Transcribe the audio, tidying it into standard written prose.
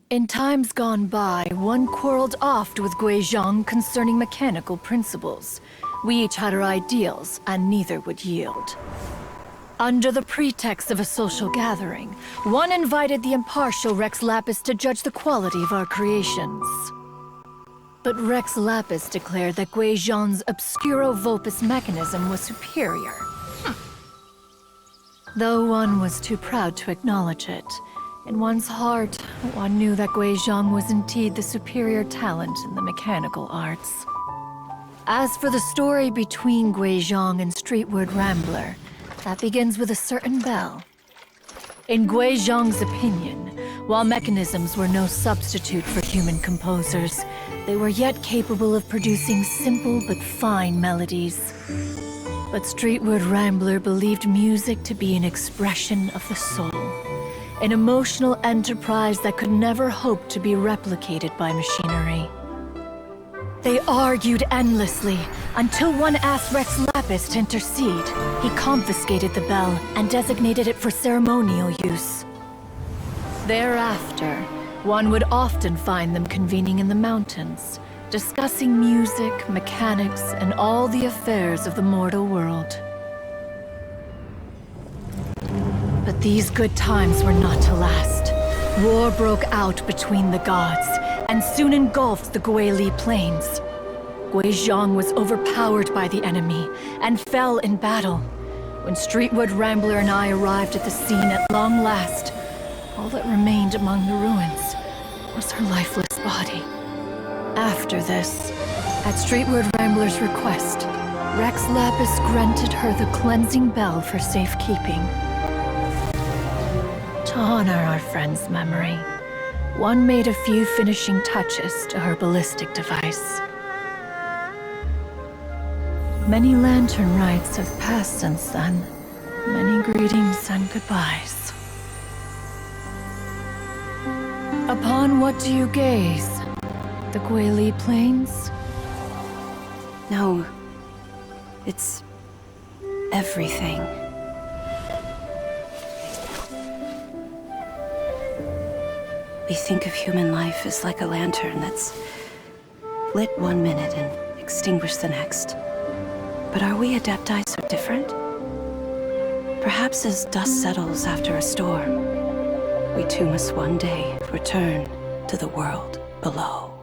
In times gone by, one quarreled oft with Guizhong concerning mechanical principles. We each had our ideals, and neither would yield. Under the pretext of a social gathering, one invited the impartial Rex Lapis to judge the quality of our creations. But Rex Lapis declared that Guizhong's obscuro vulpus mechanism was superior. Though one was too proud to acknowledge it, in one's heart, one knew that Guizhong was indeed the superior talent in the mechanical arts. As for the story between Guizhong and Streetward Rambler, that begins with a certain bell. In Guizhong's opinion, while mechanisms were no substitute for human composers, they were yet capable of producing simple but fine melodies. But Streetward Rambler believed music to be an expression of the soul, an emotional enterprise that could never hope to be replicated by machinery. They argued endlessly, until one asked Rex Lapis to intercede. He confiscated the bell and designated it for ceremonial use. Thereafter, one would often find them convening in the mountains, discussing music, mechanics, and all the affairs of the mortal world. But these good times were not to last. War broke out between the gods, and soon engulfed the Guili Plains. Guizhong was overpowered by the enemy, and fell in battle. When Streetward Rambler and I arrived at the scene at long last, all that remained among the ruins was her lifeless body. After this, at Streetward Rambler's request, Rex Lapis granted her the cleansing bell for safekeeping. To honor our friend's memory, one made a few finishing touches to her ballistic device. Many lantern rites have passed since then. Many greetings and goodbyes. Upon what do you gaze? The Guili Plains? No. It's everything. We think of human life as like a lantern that's lit one minute and extinguished the next. But are we Adepti so different? Perhaps as dust settles after a storm, we too must one day return to the world below.